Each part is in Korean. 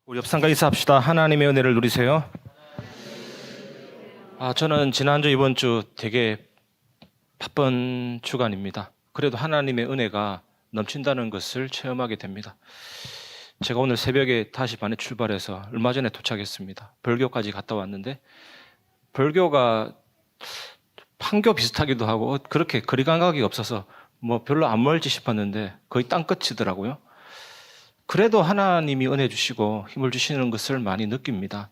우리 옆상가 인사합시다. 하나님의 은혜를 누리세요. 저는 지난주 이번 주 되게 바쁜 주간입니다. 그래도 하나님의 은혜가 넘친다는 것을 체험하게 됩니다. 제가 오늘 새벽에 5시 반에 출발해서 얼마 전에 도착했습니다. 벌교까지 갔다 왔는데 벌교가 판교 비슷하기도 하고 그렇게 거리 감각이 없어서 별로 안 멀지 싶었는데 거의 땅끝이더라고요. 그래도 하나님이 은혜 주시고 힘을 주시는 것을 많이 느낍니다.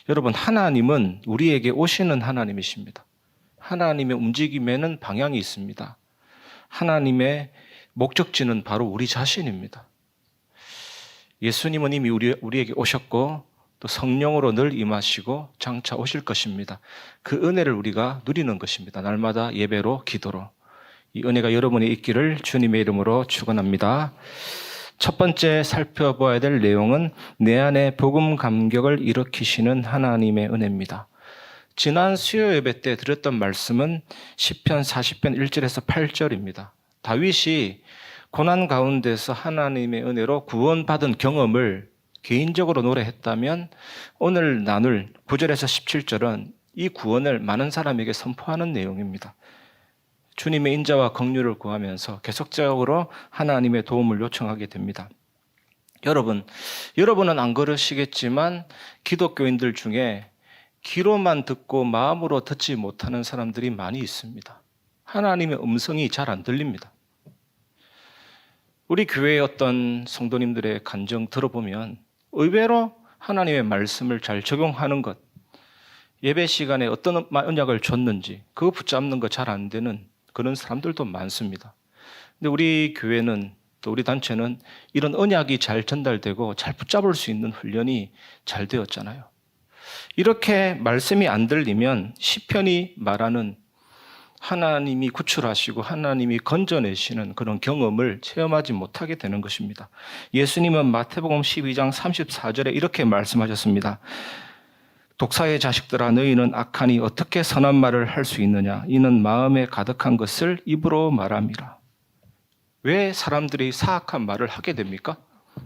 여러분, 하나님은 우리에게 오시는 하나님이십니다. 하나님의 움직임에는 방향이 있습니다. 하나님의 목적지는 바로 우리 자신입니다. 예수님은 이미 우리에게 오셨고 또 성령으로 늘 임하시고 장차 오실 것입니다. 그 은혜를 우리가 누리는 것입니다. 날마다 예배로 기도로. 이 은혜가 여러분이 있기를 주님의 이름으로 축원합니다. 첫 번째 살펴봐야 될 내용은 내 안에 복음 감격을 일으키시는 하나님의 은혜입니다. 지난 수요 예배 때 드렸던 말씀은 시편 40편 1절에서 8절입니다. 다윗이 고난 가운데서 하나님의 은혜로 구원받은 경험을 개인적으로 노래했다면 오늘 나눌 9절에서 17절은 이 구원을 많은 사람에게 선포하는 내용입니다. 주님의 인자와 긍휼을 구하면서 계속적으로 하나님의 도움을 요청하게 됩니다. 여러분은 안 그러시겠지만 기독교인들 중에 귀로만 듣고 마음으로 듣지 못하는 사람들이 많이 있습니다. 하나님의 음성이 잘 안 들립니다. 우리 교회의 어떤 성도님들의 간증 들어보면 의외로 하나님의 말씀을 잘 적용하는 것, 예배 시간에 어떤 언약을 줬는지 그거 붙잡는 거 잘 안 되는 그런 사람들도 많습니다. 근데 우리 교회는 또 우리 단체는 이런 언약이 잘 전달되고 잘 붙잡을 수 있는 훈련이 잘 되었잖아요. 이렇게 말씀이 안 들리면 시편이 말하는 하나님이 구출하시고 하나님이 건져내시는 그런 경험을 체험하지 못하게 되는 것입니다. 예수님은 마태복음 12장 34절에 이렇게 말씀하셨습니다. 독사의 자식들아, 너희는 악하니 어떻게 선한 말을 할 수 있느냐? 이는 마음에 가득한 것을 입으로 말함이라. 왜 사람들이 사악한 말을 하게 됩니까?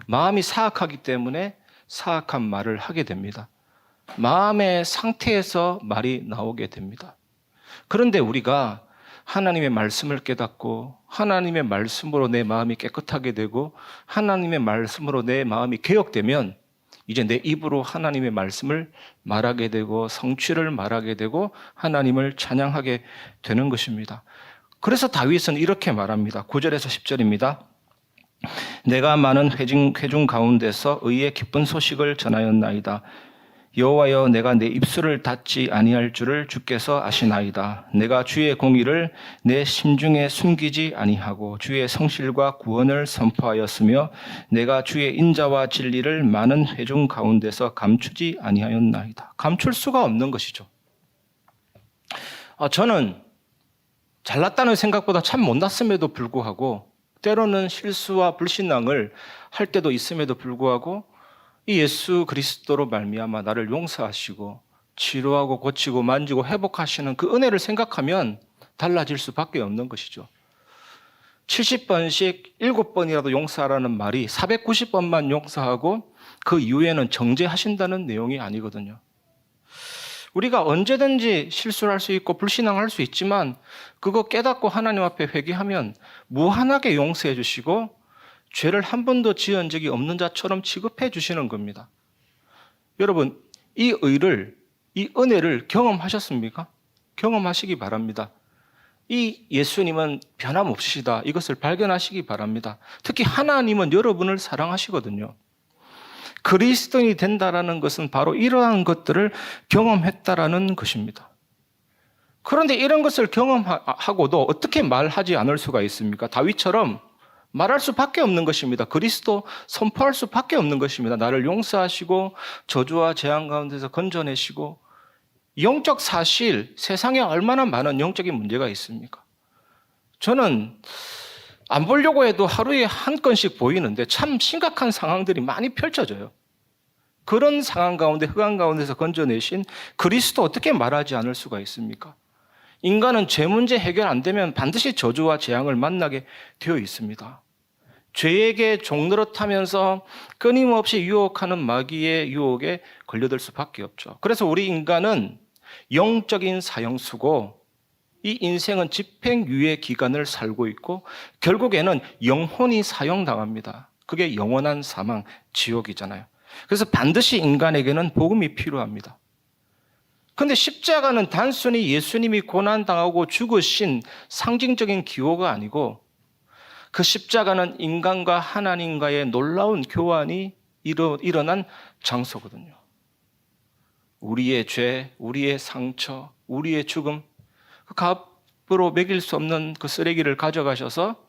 마음이 사악하기 때문에 사악한 말을 하게 됩니다. 마음의 상태에서 말이 나오게 됩니다. 그런데 우리가 하나님의 말씀을 깨닫고 하나님의 말씀으로 내 마음이 깨끗하게 되고 하나님의 말씀으로 내 마음이 개혁되면 이제 내 입으로 하나님의 말씀을 말하게 되고 성취를 말하게 되고 하나님을 찬양하게 되는 것입니다. 그래서 다윗은 이렇게 말합니다. 9절에서 10절입니다. 내가 많은 회중 가운데서 의의 기쁜 소식을 전하였나이다. 여호와여, 내가 내 입술을 닫지 아니할 줄을 주께서 아시나이다. 내가 주의 공의를 내 심중에 숨기지 아니하고 주의 성실과 구원을 선포하였으며 내가 주의 인자와 진리를 많은 회중 가운데서 감추지 아니하였나이다. 감출 수가 없는 것이죠. 저는 잘났다는 생각보다 참 못났음에도 불구하고 때로는 실수와 불신앙을 할 때도 있음에도 불구하고 이 예수 그리스도로 말미암아 나를 용서하시고 치료하고 고치고 만지고 회복하시는 그 은혜를 생각하면 달라질 수밖에 없는 것이죠. 70번씩 7번이라도 용서하라는 말이 490번만 용서하고 그 이후에는 정죄하신다는 내용이 아니거든요. 우리가 언제든지 실수를 할 수 있고 불신앙할 수 있지만 그거 깨닫고 하나님 앞에 회개하면 무한하게 용서해 주시고 죄를 한 번도 지은 적이 없는 자처럼 취급해 주시는 겁니다. 여러분, 이 은혜를 경험하셨습니까? 경험하시기 바랍니다. 이 예수님은 변함없으시다. 이것을 발견하시기 바랍니다. 특히 하나님은 여러분을 사랑하시거든요. 그리스도인이 된다라는 것은 바로 이러한 것들을 경험했다라는 것입니다. 그런데 이런 것을 경험하고도 어떻게 말하지 않을 수가 있습니까? 다윗처럼 말할 수밖에 없는 것입니다. 그리스도 선포할 수밖에 없는 것입니다. 나를 용서하시고 저주와 재앙 가운데서 건져내시고 영적 사실, 세상에 얼마나 많은 영적인 문제가 있습니까? 저는 안 보려고 해도 하루에 한 건씩 보이는데 참 심각한 상황들이 많이 펼쳐져요. 그런 상황 가운데 흑암 가운데서 건져내신 그리스도 어떻게 말하지 않을 수가 있습니까? 인간은 죄 문제 해결 안 되면 반드시 저주와 재앙을 만나게 되어 있습니다. 죄에게 종노릇하면서 끊임없이 유혹하는 마귀의 유혹에 걸려들 수밖에 없죠. 그래서 우리 인간은 영적인 사형수고 이 인생은 집행유예 기간을 살고 있고 결국에는 영혼이 사형당합니다. 그게 영원한 사망, 지옥이잖아요. 그래서 반드시 인간에게는 복음이 필요합니다. 그런데 십자가는 단순히 예수님이 고난당하고 죽으신 상징적인 기호가 아니고 그 십자가는 인간과 하나님과의 놀라운 교환이 일어난 장소거든요. 우리의 죄, 우리의 상처, 우리의 죽음, 그 값으로 매길 수 없는 그 쓰레기를 가져가셔서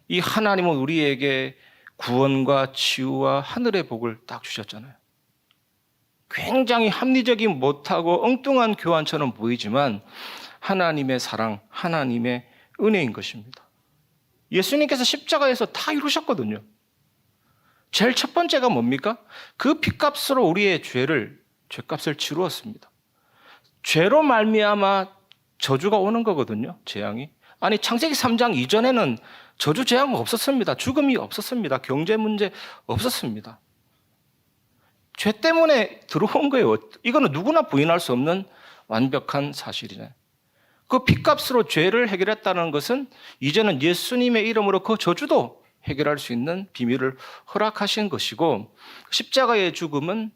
이 하나님은 우리에게 구원과 치유와 하늘의 복을 딱 주셨잖아요. 굉장히 합리적이 못하고 엉뚱한 교환처럼 보이지만 하나님의 사랑, 하나님의 은혜인 것입니다. 예수님께서 십자가에서 다 이루셨거든요. 제일 첫 번째가 뭡니까? 그 피값으로 우리의 죄값을 치루었습니다. 죄로 말미암아 저주가 오는 거거든요. 재앙이. 아니 창세기 3장 이전에는 저주 재앙은 없었습니다. 죽음이 없었습니다. 경제 문제 없었습니다. 죄 때문에 들어온 거예요. 이거는 누구나 부인할 수 없는 완벽한 사실이잖아요. 그 핏값으로 죄를 해결했다는 것은 이제는 예수님의 이름으로 그 저주도 해결할 수 있는 비밀을 허락하신 것이고 십자가의 죽음은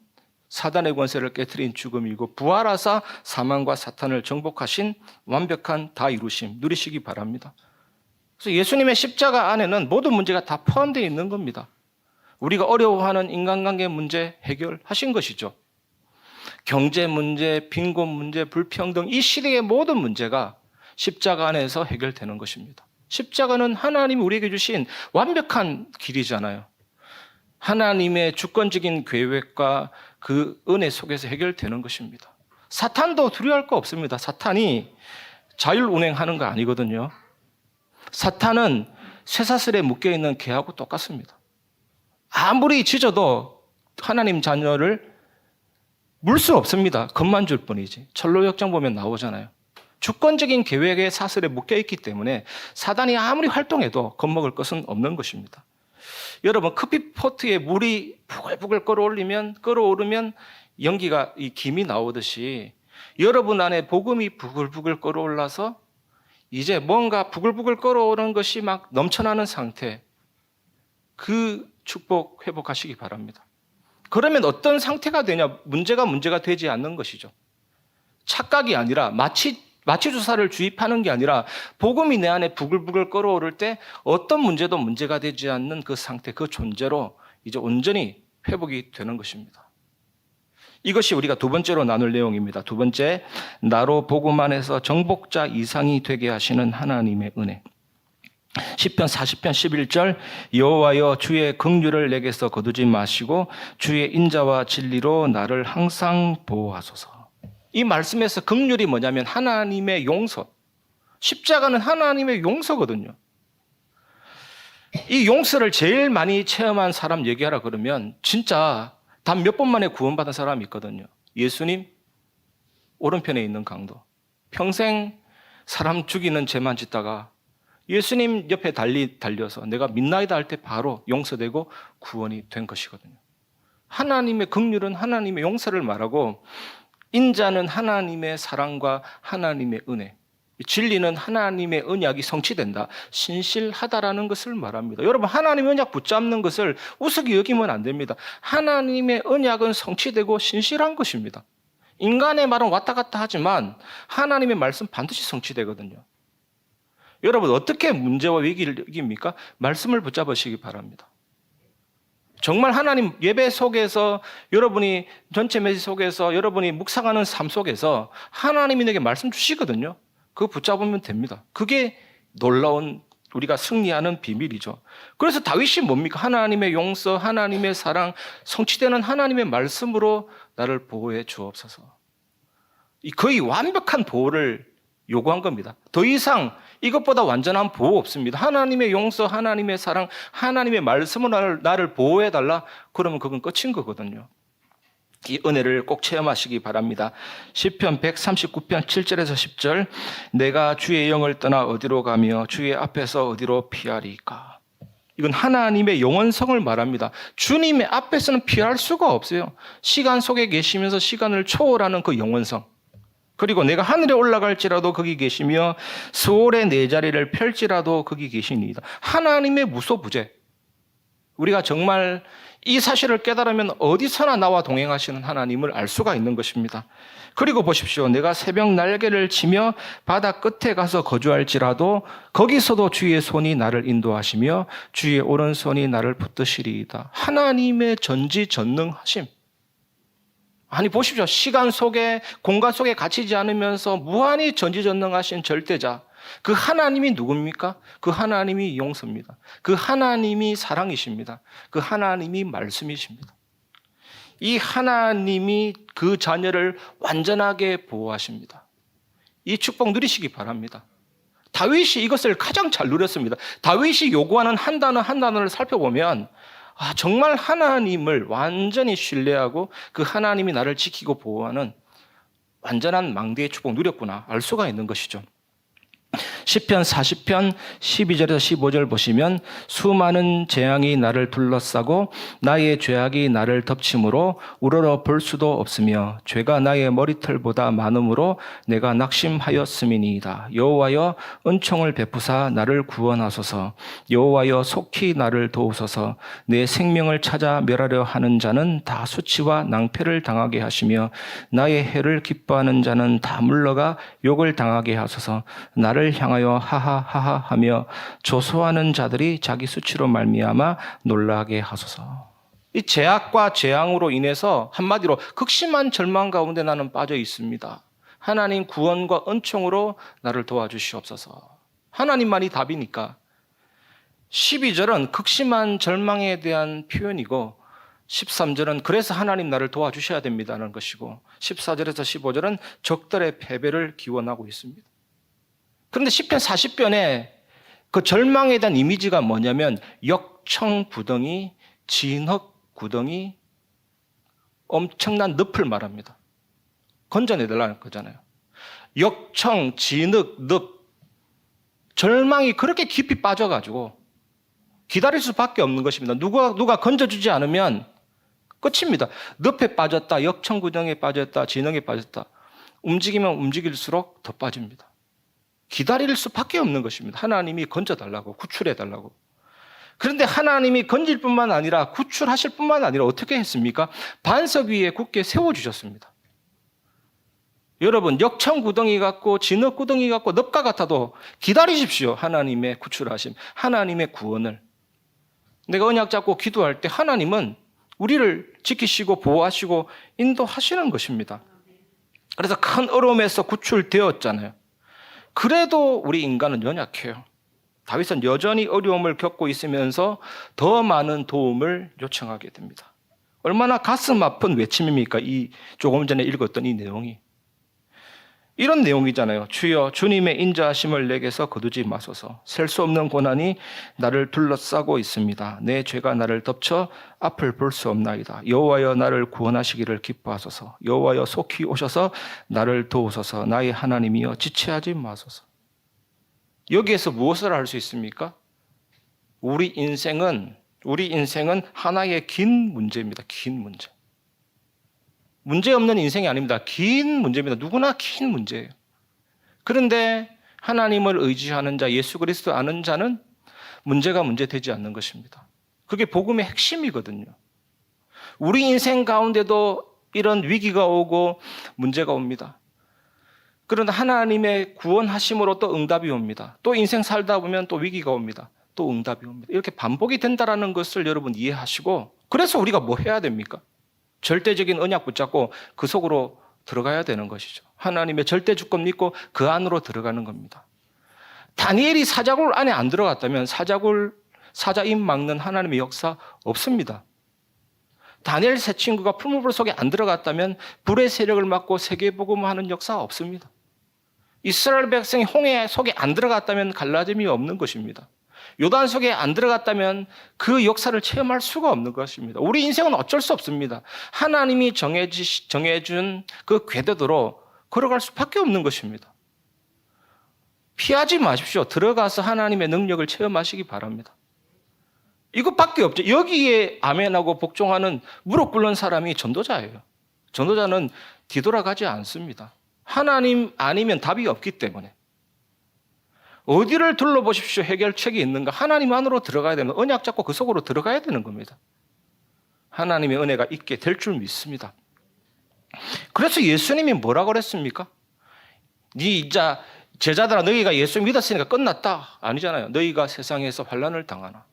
사단의 권세를 깨트린 죽음이고 부활하사 사망과 사탄을 정복하신 완벽한 다 이루심 누리시기 바랍니다. 그래서 예수님의 십자가 안에는 모든 문제가 다 포함되어 있는 겁니다. 우리가 어려워하는 인간관계 문제 해결하신 것이죠. 경제 문제, 빈곤 문제, 불평등 이 시대의 모든 문제가 십자가 안에서 해결되는 것입니다. 십자가는 하나님이 우리에게 주신 완벽한 길이잖아요. 하나님의 주권적인 계획과 그 은혜 속에서 해결되는 것입니다. 사탄도 두려워할 거 없습니다. 사탄이 자율운행하는 거 아니거든요. 사탄은 쇠사슬에 묶여있는 개하고 똑같습니다. 아무리 짖어도 하나님 자녀를 물 수 없습니다. 겁만 줄 뿐이지. 철로역정 보면 나오잖아요. 주권적인 계획의 사슬에 묶여있기 때문에 사단이 아무리 활동해도 겁먹을 것은 없는 것입니다. 여러분 커피포트에 물이 부글부글 끓어오르면 연기가 이 김이 나오듯이 여러분 안에 복음이 부글부글 끓어올라서 이제 뭔가 부글부글 끓어오르는 것이 막 넘쳐나는 상태 그 축복 회복하시기 바랍니다. 그러면 어떤 상태가 되냐? 문제가 되지 않는 것이죠. 착각이 아니라 마취 주사를 주입하는 게 아니라 복음이 내 안에 부글부글 끓어오를 때 어떤 문제도 문제가 되지 않는 그 상태, 그 존재로 이제 온전히 회복이 되는 것입니다. 이것이 우리가 두 번째로 나눌 내용입니다. 두 번째, 나로 복음 안에서 정복자 이상이 되게 하시는 하나님의 은혜. 시편 40편 11절 여호와여 주의 긍휼을 내게서 거두지 마시고 주의 인자와 진리로 나를 항상 보호하소서. 이 말씀에서 긍휼이 뭐냐면 하나님의 용서. 십자가는 하나님의 용서거든요. 이 용서를 제일 많이 체험한 사람 얘기하라 그러면 진짜 단 몇 번 만에 구원받은 사람이 있거든요. 예수님 오른편에 있는 강도. 평생 사람 죽이는 죄만 짓다가 예수님 옆에 달려서 내가 믿나이다 할 때 바로 용서되고 구원이 된 것이거든요. 하나님의 긍휼은 하나님의 용서를 말하고 인자는 하나님의 사랑과 하나님의 은혜, 진리는 하나님의 언약이 성취된다, 신실하다라는 것을 말합니다. 여러분 하나님의 언약 붙잡는 것을 우습게 여기면 안 됩니다. 하나님의 언약은 성취되고 신실한 것입니다. 인간의 말은 왔다 갔다 하지만 하나님의 말씀 반드시 성취되거든요. 여러분 어떻게 문제와 위기를 이깁니까? 말씀을 붙잡으시기 바랍니다. 정말 하나님 예배 속에서 여러분이 전체 메시지 속에서 여러분이 묵상하는 삶 속에서 하나님이 내게 말씀 주시거든요. 그거 붙잡으면 됩니다. 그게 놀라운 우리가 승리하는 비밀이죠. 그래서 다윗이 뭡니까? 하나님의 용서, 하나님의 사랑, 성취되는 하나님의 말씀으로 나를 보호해 주옵소서. 거의 완벽한 보호를 요구한 겁니다. 더 이상 이것보다 완전한 보호 없습니다. 하나님의 용서, 하나님의 사랑, 하나님의 말씀으로 나를 보호해달라. 그러면 그건 끝인 거거든요. 이 은혜를 꼭 체험하시기 바랍니다. 시편 139편 7절에서 10절 내가 주의 영을 떠나 어디로 가며 주의 앞에서 어디로 피하리까. 이건 하나님의 영원성을 말합니다. 주님의 앞에서는 피할 수가 없어요. 시간 속에 계시면서 시간을 초월하는 그 영원성. 그리고 내가 하늘에 올라갈지라도 거기 계시며 스올의 내 자리를 펼지라도 거기 계시니이다. 하나님의 무소부재. 우리가 정말 이 사실을 깨달으면 어디서나 나와 동행하시는 하나님을 알 수가 있는 것입니다. 그리고 보십시오. 내가 새벽 날개를 치며 바다 끝에 가서 거주할지라도 거기서도 주의 손이 나를 인도하시며 주의 오른손이 나를 붙드시리이다. 하나님의 전지전능하심. 아니 보십시오. 시간 속에 공간 속에 갇히지 않으면서 무한히 전지전능하신 절대자. 그 하나님이 누굽니까? 그 하나님이 용서입니다. 그 하나님이 사랑이십니다. 그 하나님이 말씀이십니다. 이 하나님이 그 자녀를 완전하게 보호하십니다. 이 축복 누리시기 바랍니다. 다윗이 이것을 가장 잘 누렸습니다. 다윗이 요구하는 한 단어 한 단어를 살펴보면 정말 하나님을 완전히 신뢰하고 그 하나님이 나를 지키고 보호하는 완전한 망대의 축복 누렸구나 알 수가 있는 것이죠. 시편 40편 12절에서 15절 보시면 수많은 재앙이 나를 둘러싸고 나의 죄악이 나를 덮침으로 우러러 볼 수도 없으며 죄가 나의 머리털보다 많음으로 내가 낙심하였음이니이다. 여호와여 은총을 베푸사 나를 구원하소서. 여호와여 속히 나를 도우소서. 내 생명을 찾아 멸하려 하는 자는 다 수치와 낭패를 당하게 하시며 나의 해를 기뻐하는 자는 다 물러가 욕을 당하게 하소서. 나를 향하여 하하하하 하며 조소하는 자들이 자기 수치로 말미암아 놀라게 하소서. 이 죄악과 재앙으로 인해서 한마디로 극심한 절망 가운데 나는 빠져 있습니다. 하나님 구원과 은총으로 나를 도와주시옵소서. 하나님만이 답이니까. 12절은 극심한 절망에 대한 표현이고 13절은 그래서 하나님 나를 도와주셔야 됩니다는 것이고 14절에서 15절은 적들의 패배를 기원하고 있습니다. 그런데 시편 40편에 그 절망에 대한 이미지가 뭐냐면 역청구덩이, 진흙구덩이, 엄청난 늪을 말합니다. 건져내달라는 거잖아요. 역청, 진흙, 늪. 절망이 그렇게 깊이 빠져가지고 기다릴 수밖에 없는 것입니다. 누가 건져주지 않으면 끝입니다. 늪에 빠졌다, 역청구덩이에 빠졌다, 진흙에 빠졌다. 움직이면 움직일수록 더 빠집니다. 기다릴 수밖에 없는 것입니다. 하나님이 건져달라고, 구출해달라고. 그런데 하나님이 건질 뿐만 아니라 구출하실 뿐만 아니라 어떻게 했습니까? 반석 위에 굳게 세워주셨습니다. 여러분, 역청구덩이 같고 진흙구덩이 같고 늪과 같아도 기다리십시오. 하나님의 구출하심, 하나님의 구원을. 내가 언약 잡고 기도할 때 하나님은 우리를 지키시고 보호하시고 인도하시는 것입니다. 그래서 큰 어려움에서 구출되었잖아요. 그래도 우리 인간은 연약해요. 다윗은 여전히 어려움을 겪고 있으면서 더 많은 도움을 요청하게 됩니다. 얼마나 가슴 아픈 외침입니까? 이 조금 전에 읽었던 이 내용이. 이런 내용이잖아요. 주여 주님의 인자하심을 내게서 거두지 마소서. 셀 수 없는 고난이 나를 둘러싸고 있습니다. 내 죄가 나를 덮쳐 앞을 볼 수 없나이다. 여호와여 나를 구원하시기를 기뻐하소서. 여호와여 속히 오셔서 나를 도우소서. 나의 하나님이여 지체하지 마소서. 여기에서 무엇을 알 수 있습니까? 우리 인생은 하나의 긴 문제입니다. 긴 문제. 문제 없는 인생이 아닙니다. 긴 문제입니다. 누구나 긴 문제예요. 그런데 하나님을 의지하는 자, 예수 그리스도 아는 자는 문제가 문제되지 않는 것입니다. 그게 복음의 핵심이거든요. 우리 인생 가운데도 이런 위기가 오고 문제가 옵니다. 그런데 하나님의 구원하심으로 또 응답이 옵니다. 또 인생 살다 보면 또 위기가 옵니다. 또 응답이 옵니다. 이렇게 반복이 된다는 것을 여러분 이해하시고, 그래서 우리가 뭐 해야 됩니까? 절대적인 언약 붙잡고 그 속으로 들어가야 되는 것이죠. 하나님의 절대 주권 믿고 그 안으로 들어가는 겁니다. 다니엘이 사자굴 안에 안 들어갔다면 사자입 막는 하나님의 역사 없습니다. 다니엘 세 친구가 풀무불 속에 안 들어갔다면 불의 세력을 막고 세계복음하는 역사 없습니다. 이스라엘 백성이 홍해 속에 안 들어갔다면 갈라짐이 없는 것입니다. 요단 속에 안 들어갔다면 그 역사를 체험할 수가 없는 것입니다. 우리 인생은 어쩔 수 없습니다. 하나님이 정해준 그 궤도대로 걸어갈 수밖에 없는 것입니다. 피하지 마십시오. 들어가서 하나님의 능력을 체험하시기 바랍니다. 이것밖에 없죠. 여기에 아멘하고 복종하는 무릎 꿇는 사람이 전도자예요. 전도자는 뒤돌아가지 않습니다. 하나님 아니면 답이 없기 때문에. 어디를 둘러보십시오. 해결책이 있는가? 하나님 안으로 들어가야 되는, 언약 잡고 그 속으로 들어가야 되는 겁니다. 하나님의 은혜가 있게 될 줄 믿습니다. 그래서 예수님이 뭐라고 그랬습니까? 이자 제자들아 너희가 예수 믿었으니까 끝났다. 아니잖아요. 너희가 세상에서 환난을 당하나.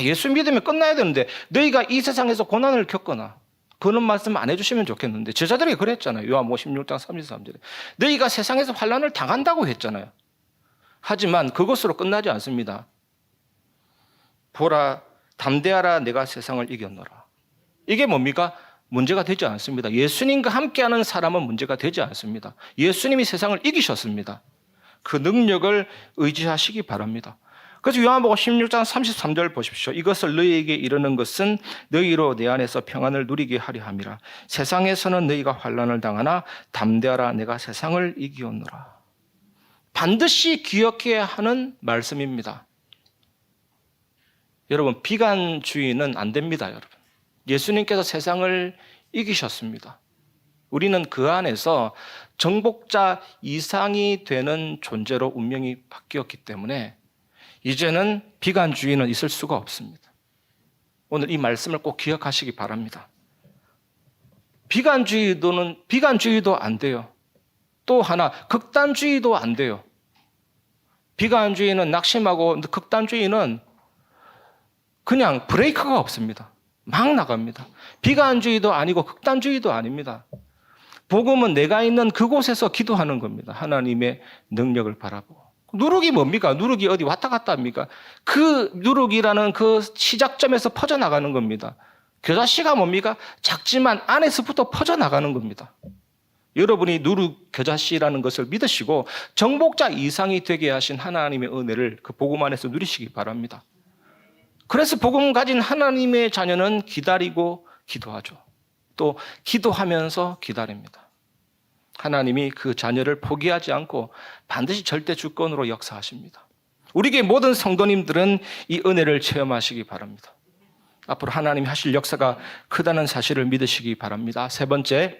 예수 믿으면 끝나야 되는데 너희가 이 세상에서 고난을 겪거나 그런 말씀 안 해주시면 좋겠는데 제자들이 그랬잖아요. 요한복음 16장 33절에 너희가 세상에서 환난을 당한다고 했잖아요. 하지만 그것으로 끝나지 않습니다. 보라 담대하라 내가 세상을 이겼노라. 이게 뭡니까? 문제가 되지 않습니다. 예수님과 함께하는 사람은 문제가 되지 않습니다. 예수님이 세상을 이기셨습니다. 그 능력을 의지하시기 바랍니다. 그래서 요한복음 16장 33절 보십시오. 이것을 너희에게 이르는 것은 너희로 내 안에서 평안을 누리게 하려 함이라. 세상에서는 너희가 환난을 당하나 담대하라 내가 세상을 이기었노라. 반드시 기억해야 하는 말씀입니다. 여러분 비관주의는 안 됩니다. 여러분 예수님께서 세상을 이기셨습니다. 우리는 그 안에서 정복자 이상이 되는 존재로 운명이 바뀌었기 때문에 이제는 비관주의는 있을 수가 없습니다. 오늘 이 말씀을 꼭 기억하시기 바랍니다. 비관주의도 안 돼요. 또 하나 극단주의도 안 돼요. 비관주의는 낙심하고 극단주의는 그냥 브레이크가 없습니다. 막 나갑니다. 비관주의도 아니고 극단주의도 아닙니다. 복음은 내가 있는 그곳에서 기도하는 겁니다. 하나님의 능력을 바라보고. 누룩이 뭡니까? 누룩이 어디 왔다 갔다 합니까? 그 누룩이라는 그 시작점에서 퍼져나가는 겁니다. 겨자씨가 뭡니까? 작지만 안에서부터 퍼져나가는 겁니다. 여러분이 누룩 겨자씨라는 것을 믿으시고 정복자 이상이 되게 하신 하나님의 은혜를 그 복음 안에서 누리시기 바랍니다. 그래서 복음 가진 하나님의 자녀는 기다리고 기도하죠. 또 기도하면서 기다립니다. 하나님이 그 자녀를 포기하지 않고 반드시 절대 주권으로 역사하십니다. 우리에게 모든 성도님들은 이 은혜를 체험하시기 바랍니다. 앞으로 하나님이 하실 역사가 크다는 사실을 믿으시기 바랍니다. 세 번째,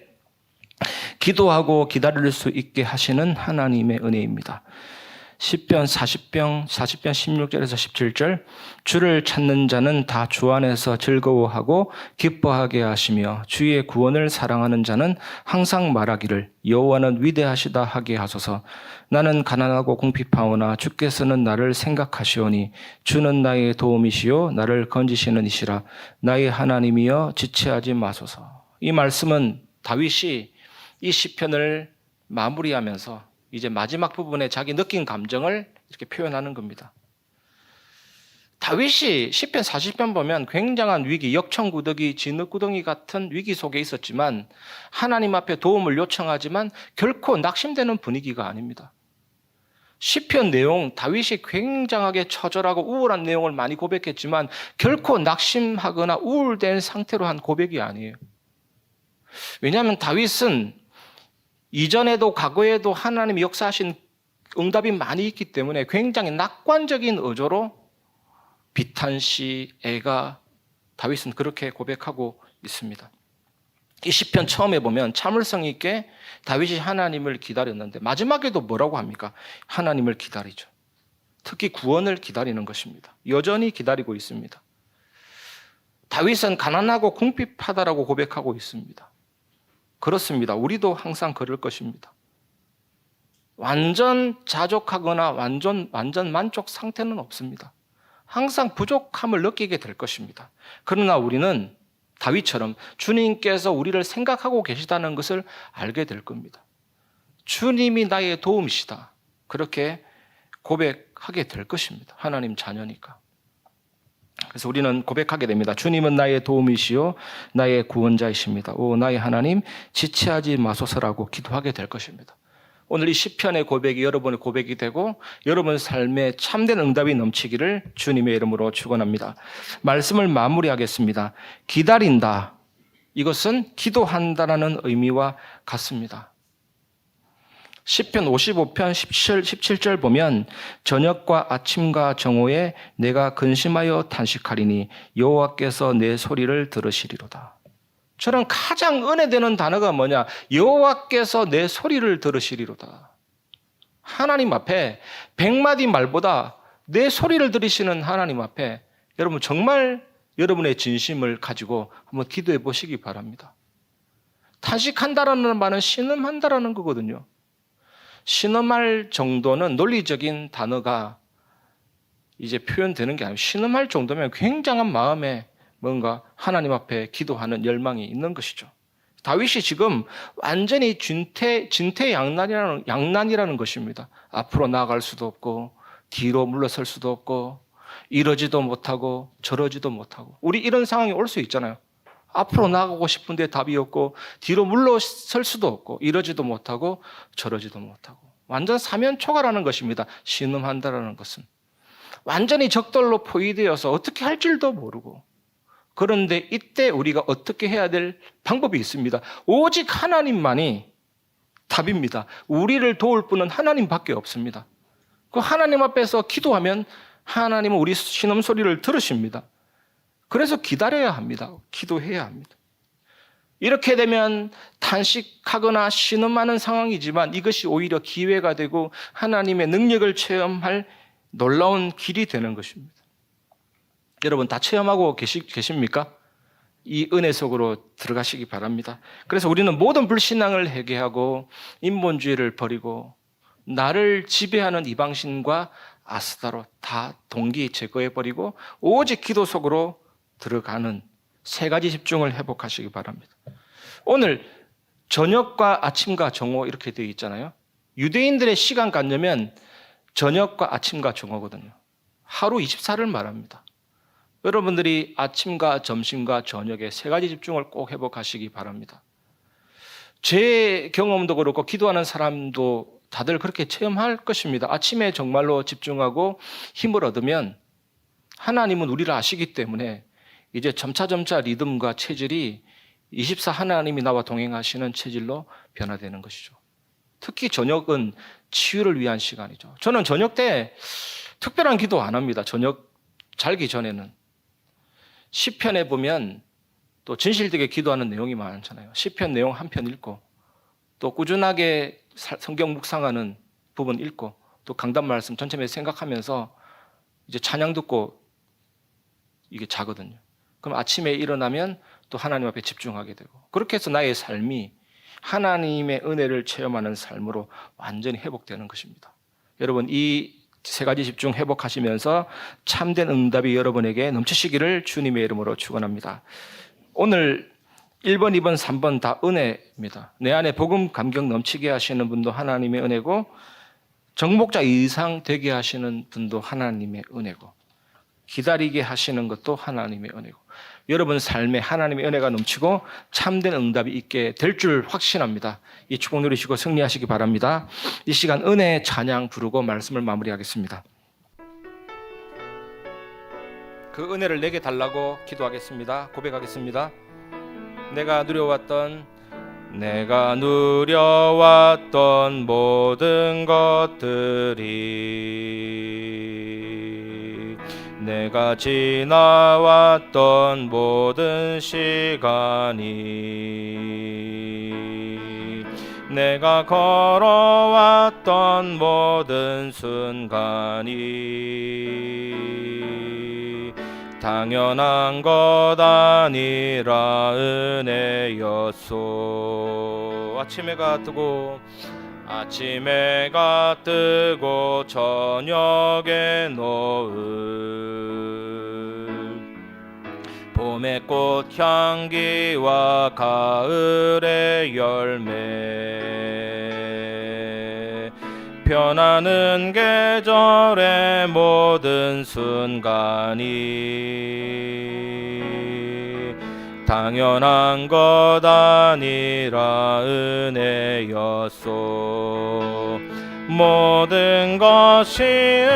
기도하고 기다릴 수 있게 하시는 하나님의 은혜입니다. 시편 40편 16절에서 17절 주를 찾는 자는 다 주 안에서 즐거워하고 기뻐하게 하시며 주의 구원을 사랑하는 자는 항상 말하기를 여호와는 위대하시다 하게 하소서. 나는 가난하고 궁핍하오나 주께서는 나를 생각하시오니 주는 나의 도움이시요 나를 건지시는 이시라. 나의 하나님이여 지체하지 마소서. 이 말씀은 다윗이 이 시편을 마무리하면서 이제 마지막 부분에 자기 느낀 감정을 이렇게 표현하는 겁니다. 다윗이 시편 40편 보면 굉장한 위기, 역청구더기, 진흙구덩이 같은 위기 속에 있었지만 하나님 앞에 도움을 요청하지만 결코 낙심되는 분위기가 아닙니다. 시편 내용, 다윗이 굉장하게 처절하고 우울한 내용을 많이 고백했지만 결코 낙심하거나 우울된 상태로 한 고백이 아니에요. 왜냐하면 다윗은 이전에도 과거에도 하나님이 역사하신 응답이 많이 있기 때문에 굉장히 낙관적인 어조로 비탄시, 애가, 다윗은 그렇게 고백하고 있습니다. 이 시편 처음에 보면 참을성 있게 다윗이 하나님을 기다렸는데 마지막에도 뭐라고 합니까? 하나님을 기다리죠. 특히 구원을 기다리는 것입니다. 여전히 기다리고 있습니다. 다윗은 가난하고 궁핍하다라고 고백하고 있습니다. 그렇습니다. 우리도 항상 그럴 것입니다. 완전 자족하거나 완전 만족 상태는 없습니다. 항상 부족함을 느끼게 될 것입니다. 그러나 우리는 다윗처럼 주님께서 우리를 생각하고 계시다는 것을 알게 될 겁니다. 주님이 나의 도움이시다. 그렇게 고백하게 될 것입니다. 하나님 자녀니까. 그래서 우리는 고백하게 됩니다. 주님은 나의 도움이시요 나의 구원자이십니다. 오 나의 하나님 지체하지 마소서라고 기도하게 될 것입니다. 오늘 이 시편의 고백이 여러분의 고백이 되고 여러분 삶에 참된 응답이 넘치기를 주님의 이름으로 축원합니다. 말씀을 마무리하겠습니다. 기다린다. 이것은 기도한다라는 의미와 같습니다. 시편 55편 17절 보면 저녁과 아침과 정오에 내가 근심하여 탄식하리니 여호와께서 내 소리를 들으시리로다. 저는 가장 은혜되는 단어가 뭐냐? 여호와께서 내 소리를 들으시리로다. 하나님 앞에 100마디 말보다 내 소리를 들으시는 하나님 앞에 여러분 정말 여러분의 진심을 가지고 한번 기도해 보시기 바랍니다. 탄식한다라는 말은 신음한다라는 거거든요. 신음할 정도는 논리적인 단어가 이제 표현되는 게 아니고 신음할 정도면 굉장한 마음에 뭔가 하나님 앞에 기도하는 열망이 있는 것이죠. 다윗이 지금 완전히 진퇴양난이라는 것입니다. 앞으로 나아갈 수도 없고 뒤로 물러설 수도 없고 이러지도 못하고 저러지도 못하고 우리 이런 상황이 올 수 있잖아요. 앞으로 나가고 싶은데 답이 없고 뒤로 물러설 수도 없고 이러지도 못하고 저러지도 못하고 완전 사면초가라는 것입니다. 신음한다라는 것은 완전히 적들로 포위되어서 어떻게 할 줄도 모르고 그런데 이때 우리가 어떻게 해야 될 방법이 있습니다. 오직 하나님만이 답입니다. 우리를 도울 분은 하나님밖에 없습니다. 그 하나님 앞에서 기도하면 하나님은 우리 신음 소리를 들으십니다. 그래서 기다려야 합니다. 기도해야 합니다. 이렇게 되면 탄식하거나 신음하는 상황이지만 이것이 오히려 기회가 되고 하나님의 능력을 체험할 놀라운 길이 되는 것입니다. 여러분 다 체험하고 계십니까? 이 은혜 속으로 들어가시기 바랍니다. 그래서 우리는 모든 불신앙을 회개하고 인본주의를 버리고 나를 지배하는 이방신과 아스다로 다 동기 제거해버리고 오직 기도 속으로 들어가는 세 가지 집중을 회복하시기 바랍니다. 오늘 저녁과 아침과 정오 이렇게 되어 있잖아요. 유대인들의 시간관념은 저녁과 아침과 정오거든요. 하루 24를 말합니다. 여러분들이 아침과 점심과 저녁에 세 가지 집중을 꼭 회복하시기 바랍니다. 제 경험도 그렇고 기도하는 사람도 다들 그렇게 체험할 것입니다. 아침에 정말로 집중하고 힘을 얻으면 하나님은 우리를 아시기 때문에 이제 점차 리듬과 체질이 24 하나님이 나와 동행하시는 체질로 변화되는 것이죠. 특히 저녁은 치유를 위한 시간이죠. 저는 저녁 때 특별한 기도 안 합니다. 저녁 자기 전에는. 시편에 보면 또 진실되게 기도하는 내용이 많잖아요. 시편 내용 한 편 읽고 또 꾸준하게 성경 묵상하는 부분 읽고 또 강단 말씀 전체에 생각하면서 이제 찬양 듣고 이게 자거든요. 그럼 아침에 일어나면 또 하나님 앞에 집중하게 되고 그렇게 해서 나의 삶이 하나님의 은혜를 체험하는 삶으로 완전히 회복되는 것입니다. 여러분 이 세 가지 집중 회복하시면서 참된 응답이 여러분에게 넘치시기를 주님의 이름으로 축원합니다. 오늘 1번, 2번, 3번 다 은혜입니다. 내 안에 복음 감격 넘치게 하시는 분도 하나님의 은혜고 정복자 이상 되게 하시는 분도 하나님의 은혜고 기다리게 하시는 것도 하나님의 은혜고 여러분 삶에 하나님의 은혜가 넘치고 참된 응답이 있게 될 줄 확신합니다. 이 축복 누리시고 승리하시기 바랍니다. 이 시간 은혜 찬양 부르고 말씀을 마무리하겠습니다. 그 은혜를 내게 달라고 기도하겠습니다. 고백하겠습니다. 내가 누려왔던 모든 것들이 내가 지나왔던 모든 시간이 내가 걸어왔던 모든 순간이 당연한 것 아니라 은혜였소. 아침 해가 뜨고 저녁에 노을 봄의 꽃향기와 가을의 열매 변하는 계절의 모든 순간이 당연한 것 아니라 은혜였소. 모든 것이 은혜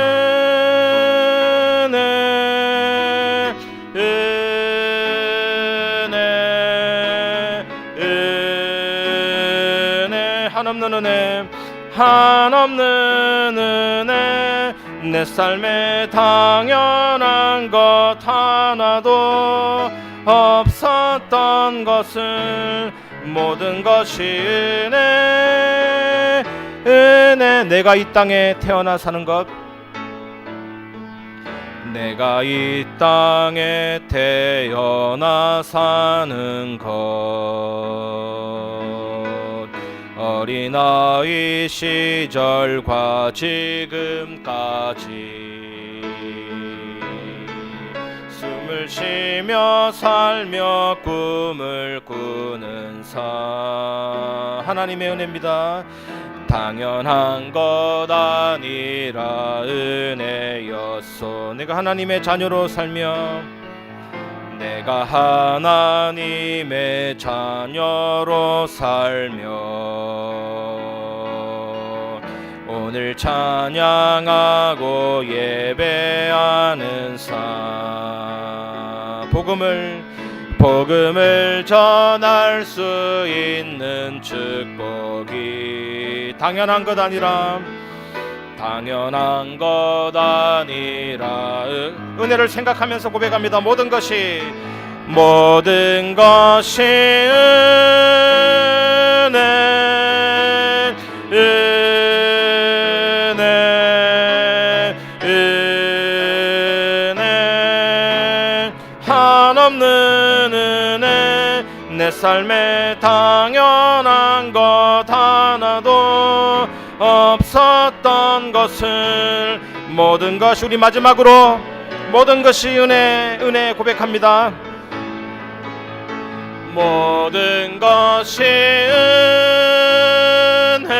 한없는 한없는 은혜 내 삶에 당연한 것 하나도 없었던 것을 모든 것이 은혜 내가 이 땅에 태어나 사는 것 내가 이 땅에 태어나 사는 것 어린아이 시절과 지금까지 숨을 쉬며 살며 꿈을 꾸는 삶 하나님의 은혜입니다. 당연한 것 아니라 은혜였소. 내가 하나님의 자녀로 살며 내가 하나님의 자녀로 살며 오늘 찬양하고 예배하는 삶 복음을 전할 수 있는 축복이 당연한 것 아니라 은혜를 생각하면서 고백합니다. 모든 것이 은혜 한없는 은혜 내 삶에 당연한 것 하나도 없었던 것을 모든 것이 우리 마지막으로 모든 것이 은혜 고백합니다. 모든 것이 은혜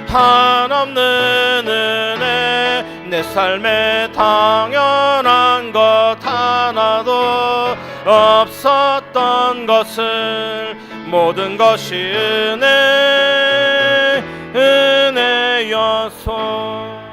한없는 은혜 내 삶에 당연한 것 하나도 없었던 것을 모든 것이 은혜였소.